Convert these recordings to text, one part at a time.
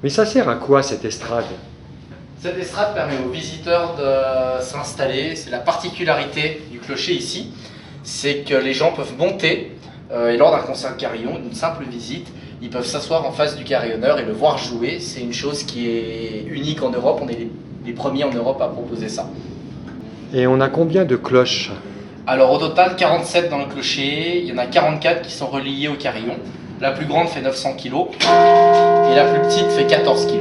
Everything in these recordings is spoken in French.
Mais ça sert à quoi cette estrade? Cette estrade permet aux visiteurs de s'installer. C'est la particularité du clocher ici, c'est que les gens peuvent monter et lors d'un concert de carillon, d'une simple visite, ils peuvent s'asseoir en face du carillonneur et le voir jouer. C'est une chose qui est unique en Europe, on est les premiers en Europe à proposer ça. Et on a combien de cloches? Alors au total 47 dans le clocher, il y en a 44 qui sont reliées au carillon. La plus grande fait 900 kg et la plus petite fait 14 kg.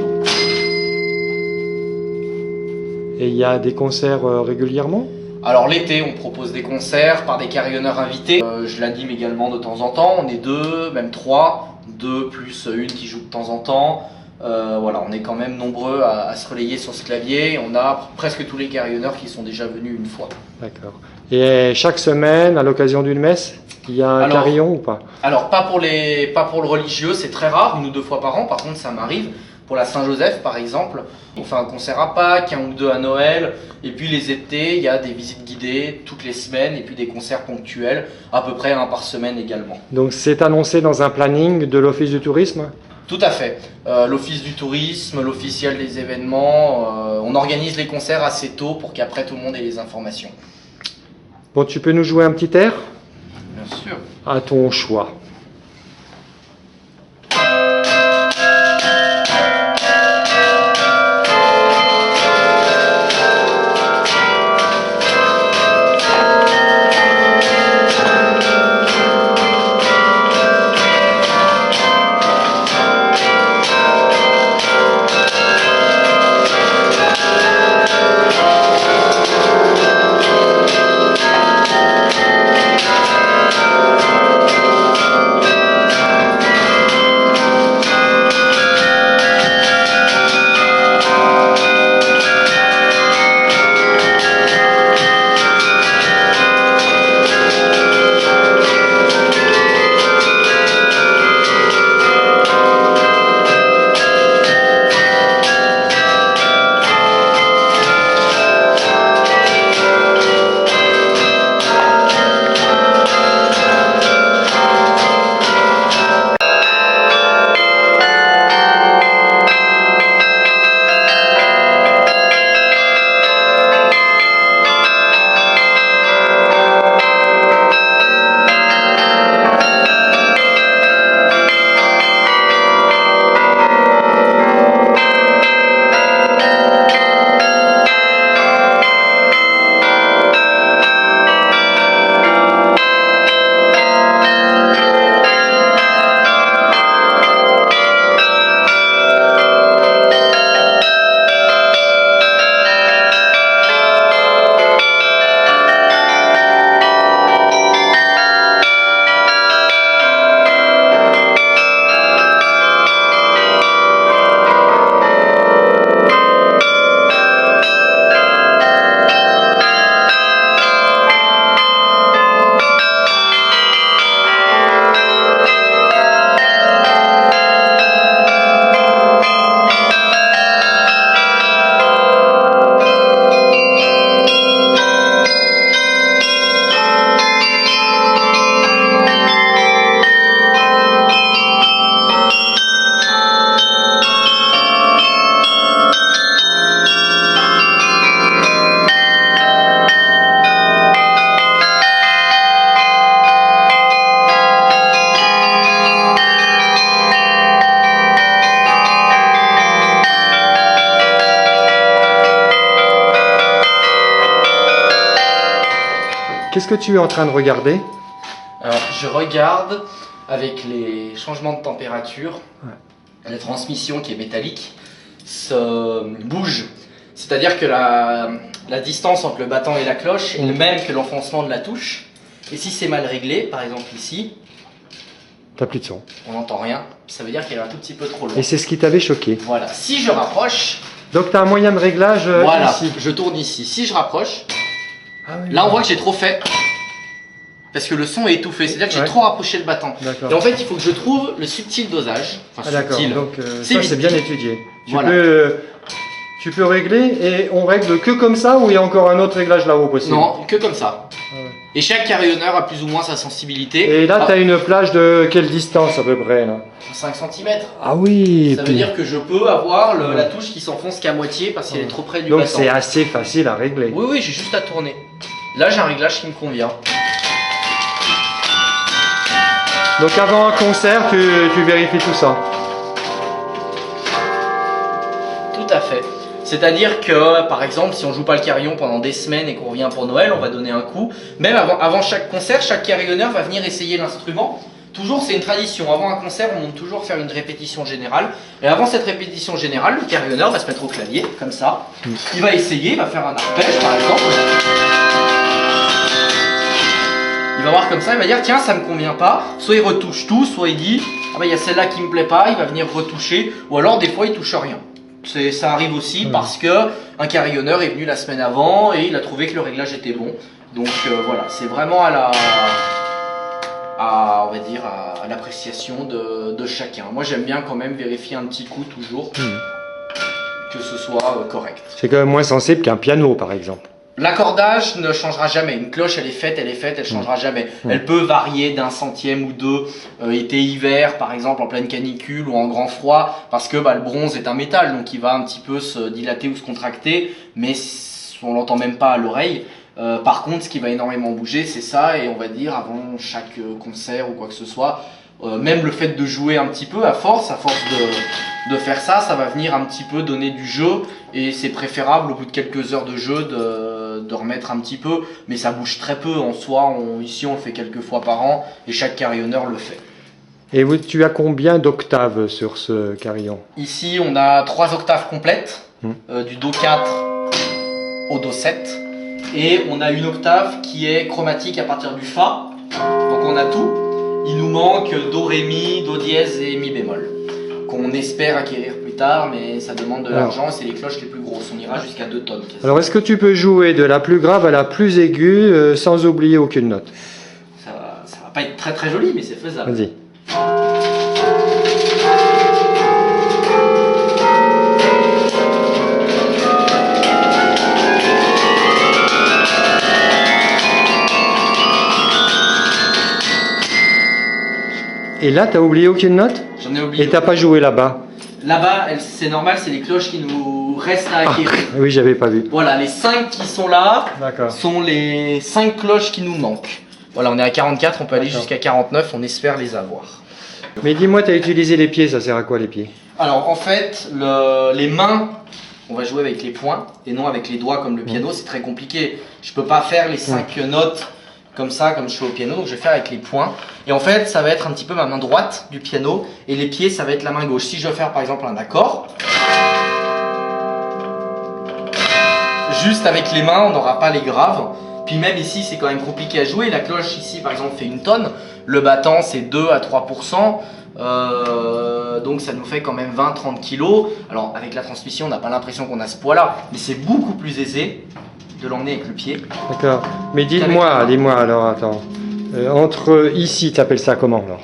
Et il y a des concerts régulièrement? Alors l'été, on propose des concerts par des carillonneurs invités. Je l'anime également de temps en temps. On est 2, même 3, 2 plus une qui joue de temps en temps. Voilà, on est quand même nombreux à se relayer sur ce clavier. On a presque tous les carillonneurs qui sont déjà venus une fois. D'accord. Et chaque semaine, à l'occasion d'une messe, il y a un carillon ou pas? Alors pas pour le religieux, c'est très rare, 1 ou 2 fois par an. Par contre, ça m'arrive. Pour la Saint-Joseph, par exemple, on fait un concert à Pâques, 1 ou 2 à Noël. Et puis les étés, il y a des visites guidées toutes les semaines et puis des concerts ponctuels, à peu près 1 par semaine également. Donc c'est annoncé dans un planning de l'Office du tourisme? Tout à fait. L'Office du tourisme, l'officiel des événements, on organise les concerts assez tôt pour qu'après tout le monde ait les informations. Bon, tu peux nous jouer un petit air? Bien sûr. À ton choix. Qu'est-ce que tu es en train de regarder? Alors, je regarde avec les changements de température, la transmission qui est métallique se bouge. C'est-à-dire que la distance entre le battant et la cloche est le même que l'enfoncement de la touche. Et si c'est mal réglé, par exemple ici, T'as plus de son. on n'entend rien. Ça veut dire qu'elle est un tout petit peu trop loin. Et c'est ce qui t'avait choqué. Voilà. Si je rapproche, Donc tu as un moyen de réglage voilà, ici. je tourne ici. Si je rapproche, Ah oui, là on voit que j'ai trop fait. Parce que le son est étouffé, c'est-à-dire que j'ai trop rapproché le battant. D'accord. Et en fait, il faut que je trouve le subtil dosage. Enfin, Ah d'accord, subtil. donc C'est ça c'est vite. bien étudié. Voilà. Tu peux régler et on règle que comme ça ou il y a encore un autre réglage là-haut possible? Non, que comme ça. Ah ouais. Et chaque carillonneur a plus ou moins sa sensibilité. Et là, tu as une plage de quelle distance à peu près là? 5 cm. Ah oui. Ça veut dire que je peux avoir la touche qui s'enfonce qu'à moitié parce qu'elle est trop près du Donc battant. c'est assez facile à régler. Oui, oui, j'ai juste à tourner. Là, j'ai un réglage qui me convient. Donc avant un concert, tu vérifies tout ça. Tout à fait. C'est-à-dire que, par exemple, si on joue pas le carillon pendant des semaines et qu'on revient pour Noël, on va donner un coup. Même avant chaque concert, chaque carillonneur va venir essayer l'instrument. Toujours, c'est une tradition. Avant un concert, on monte toujours faire une répétition générale. Et avant cette répétition générale, le carillonneur va se mettre au clavier, comme ça. Il va essayer, il va faire un arpège, par exemple. Il va voir comme ça, il va dire tiens, ça me convient pas. Soit il retouche tout, soit il dit ah ben il y a celle-là qui me plaît pas, il va venir retoucher. Ou alors des fois il touche rien. Ça arrive aussi parce que un carillonneur est venu la semaine avant et il a trouvé que le réglage était bon. Donc voilà, c'est vraiment on va dire à l'appréciation de chacun. Moi j'aime bien quand même vérifier un petit coup toujours que ce soit correct. C'est quand même moins sensible qu'un piano par exemple. L'accordage ne changera jamais. Une cloche, elle est faite, elle changera jamais. Elle peut varier d'un centième ou deux, été-hiver, par exemple, en pleine canicule ou en grand froid, parce que le bronze est un métal, donc il va un petit peu se dilater ou se contracter, mais on l'entend même pas à l'oreille. Par contre, ce qui va énormément bouger, c'est ça, et on va dire avant chaque concert ou quoi que ce soit, même le fait de jouer un petit peu, à force de faire ça, ça va venir un petit peu donner du jeu, et c'est préférable au bout de quelques heures de jeu de remettre un petit peu, mais ça bouge très peu en soi. Ici on le fait quelques fois par an et chaque carillonneur le fait. Et tu as combien d'octaves sur ce carillon? Ici on a 3 octaves complètes, du Do 4 au Do 7, et on a une octave qui est chromatique à partir du Fa, donc on a tout. Il nous manque Do, Ré, Mi, Do dièse et Mi bémol, qu'on espère acquérir plus tard, mais ça demande de l'argent et c'est les cloches les plus grosses. On ira jusqu'à 2 tonnes. Quasiment. Alors, est-ce que tu peux jouer de la plus grave à la plus aiguë sans oublier aucune note? Ça va pas être très très joli, mais c'est faisable. Vas-y. Et là, t'as oublié aucune note? J'en ai oublié. Et t'as pas joué là-bas? Là-bas, c'est normal, c'est les cloches qui nous restent à acquérir. Oui, j'avais pas vu. Voilà, les 5 qui sont là D'accord. sont les 5 cloches qui nous manquent. Voilà, on est à 44, on peut aller jusqu'à 49, on espère les avoir. Mais dis-moi, t'as utilisé les pieds, ça sert à quoi les pieds? Alors en fait, les mains, on va jouer avec les poings et non avec les doigts comme le piano, c'est très compliqué. Je peux pas faire les 5 notes comme ça, comme je fais au piano, donc je vais faire avec les poings. Et en fait, ça va être un petit peu ma main droite du piano, et les pieds, ça va être la main gauche. Si je veux faire par exemple un accord, juste avec les mains, on n'aura pas les graves. Puis même ici, c'est quand même compliqué à jouer. La cloche ici, par exemple, fait 1 tonne. Le battant, c'est 2 à 3%. Donc ça nous fait quand même 20-30 kilos. Alors avec la transmission, on n'a pas l'impression qu'on a ce poids-là, mais c'est beaucoup plus aisé de l'emmener avec le pied. D'accord. Mais dis-moi alors, attends. Entre ici, tu appelles ça comment alors?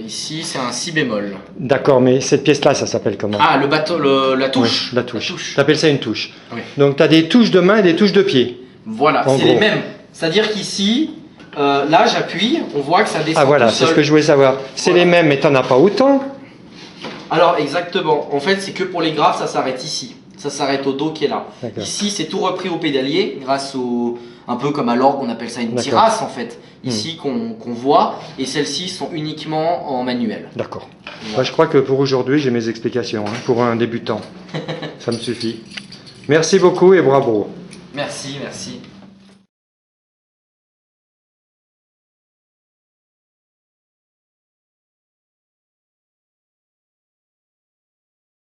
Ici, c'est un si bémol. D'accord, mais cette pièce-là, ça s'appelle comment? Ah, la touche. Oui, la touche. Tu appelles ça une touche. Oui. Donc tu as des touches de main et des touches de pied. Voilà, c'est les mêmes. C'est-à-dire qu'ici, là, j'appuie, on voit que ça descend. Ah voilà, c'est ce que je voulais savoir. C'est les mêmes, mais tu n'en as pas autant. Alors exactement. En fait, c'est que pour les graves, ça s'arrête ici. Ça s'arrête au Do qui est là. Ici, c'est tout repris au pédalier grâce au... Un peu comme à l'orgue, on appelle ça une tirasse en fait. Ici qu'on voit. Et celles-ci sont uniquement en manuel. D'accord. Moi, je crois que pour aujourd'hui, j'ai mes explications. Pour un débutant, ça me suffit. Merci beaucoup et bravo. Merci, merci.